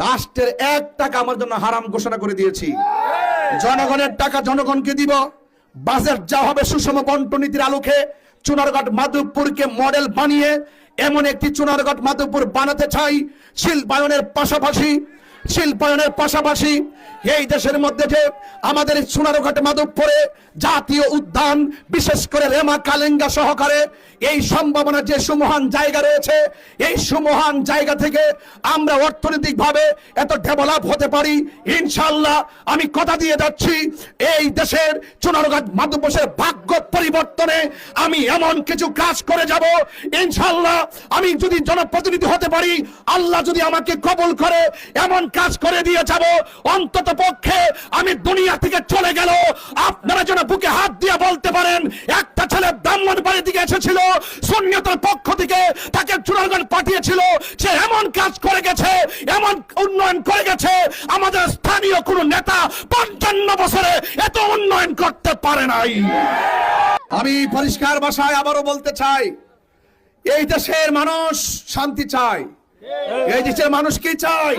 রাষ্ট্রের 1 টাকা আমার জন্য হারাম ঘোষণা করে দিয়েছি। জনগণের টাকা জনগণকে দিব। বাজেট যা হবে সুষম বন্টন নীতির আলোকে চুনারঘাট মাধবপুরকে মডেল বানিয়ে এমন একটি চুনারঘাট মাধবপুর বানাতে চাই শিল্পায়নের পাশাপাশি এই দেশের মধ্যে যে আমাদের চুনারঘাট মাধবপুরে জাতীয় উদ্যান, বিশেষ করে রেমা কালেঙ্গা সহকারে এই সম্ভাবনা যে সুমহান জায়গা রয়েছে, এই সুমহান জায়গা থেকে আমরা অর্থনৈতিকভাবে এত ডেভেলপ হতে পারি ইনশাআল্লাহ। আমি কথা দিয়ে যাচ্ছি, এই দেশের চুনারঘাট মাধবপুরের ভাগ্য পরিবর্তনে আমি এমন কিছু কাজ করে যাব ইনশাআল্লাহ। আমি যদি জনপ্রতিনিধি হতে পারি, আল্লাহ যদি আমাকে কবুল করে, এমন কাজ করে দিয়ে যাব অন্তত পক্ষে আমি দুনিয়া থেকে চলে গেল আপনারা যেন বুকে হাত দিয়ে বলতে পারেন একটা ছেলে ব্রাহ্মণবাড়ি থেকে এসেছিল, সুন্নিয়তের পক্ষ থেকে তাকে চুনারঘাট পাঠিয়েছিল, সে এমন কাজ করে গেছে, এমন উন্নয়ন করে গেছে, আমাদের স্থানীয় কোন নেতা 55 বছরে এত উন্নয়ন করতে পারে নাই। আমি পরিষ্কার ভাষায় আবারও বলতে চাই, এই দেশের মানুষ শান্তি চায়। এই দেশের মানুষ কি চায়?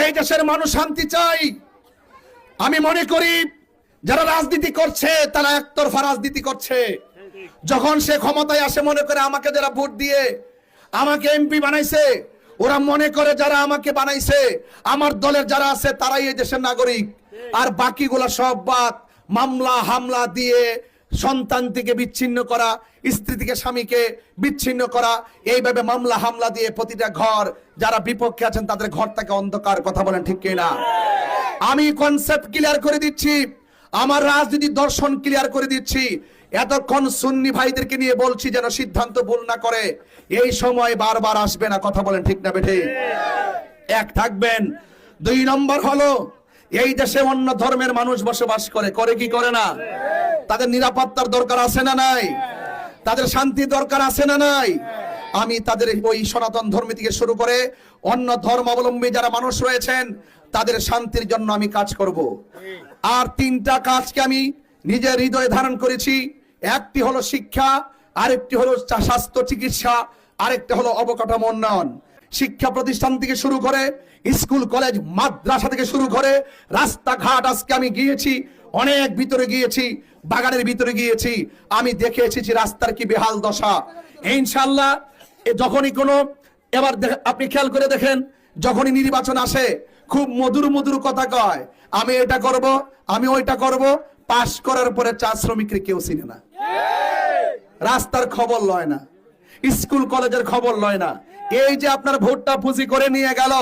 এই দেশের মানুষ শান্তি চাই। আমি মনে করি যারা রাজনীতি করছে তারা একতরফা রাজনীতি করছে। যখন সে ক্ষমতায় আসে মনে করে আমাকে যারা ভোট দিয়ে আমাকে এমপি বানাইছে, ওরা মনে করে যারা আমাকে বানাইছে আমার দলের যারা আছে তারাই এই দেশের নাগরিক, আর বাকিগুলা সব বাদ। মামলা হামলা দিয়ে সন্তান থেকে বিচ্ছিন্ন করা, স্ত্রী থেকে স্বামীকে বিচ্ছিন্ন করা, এইভাবে মামলা হামলা দিয়ে প্রতিটা ঘর যারা বিপক্ষে আছেন তাদের ঘরটাকে অন্ধকার। কথা বলেন ঠিক কিনা? আমি কনসেপ্ট ক্লিয়ার করে দিচ্ছি, আমার রাজনীতির দর্শন ক্লিয়ার করে দিচ্ছি। এতক্ষণ সুন্নি ভাইদেরকে নিয়ে বলছি যেন সিদ্ধান্ত ভুল না করে, এই সময় বারবার আসবে না। কথা বলেন ঠিক না বেঠে? এক থাকবেন। 2 নম্বর হলো, এই দেশে অন্য ধর্মের মানুষ বসবাস করে কি করে না? তাদের নিরাপত্তার দরকার আছে না নাই? তাদের শান্তির দরকার আছে না নাই? আমি তাদের ওই সনাতন ধর্ম থেকে শুরু করে অন্য ধর্মাবলম্বী যারা মানুষ রয়েছেন তাদের শান্তির জন্য আমি কাজ করব। আর 3টা কাজকে আমি নিজের হৃদয়ে ধারণ করেছি। একটি হলো শিক্ষা, আরেকটি হলো স্বাস্থ্য চিকিৎসা, আরেকটা হলো অবকাঠামো উন্নয়ন। শিক্ষা প্রতিষ্ঠান থেকে শুরু করে স্কুল কলেজ মাদ্রাসা থেকে শুরু করে রাস্তাঘাট, আজকে আমি গিয়েছি অনেক ভিতরে গিয়েছি, বাগানের ভিতরে গিয়েছি, আমি দেখে এসেছি রাস্তার কি বেহাল দশা। ইনশাআল্লাহ যখনই কোনো এবার আপনি খেয়াল করে দেখেন, যখনই নির্বাচন আসে খুব মধুর কথা কয়, আমি এটা করব, আমি ওইটা করব। পাশ করার পরে চা শ্রমিককে কেউ চিনে না, রাস্তার খবর লয় না, স্কুল কলেজের খবর লয় না। এই যে আপনার ভোটটা পুঁজি করে নিয়ে গেল,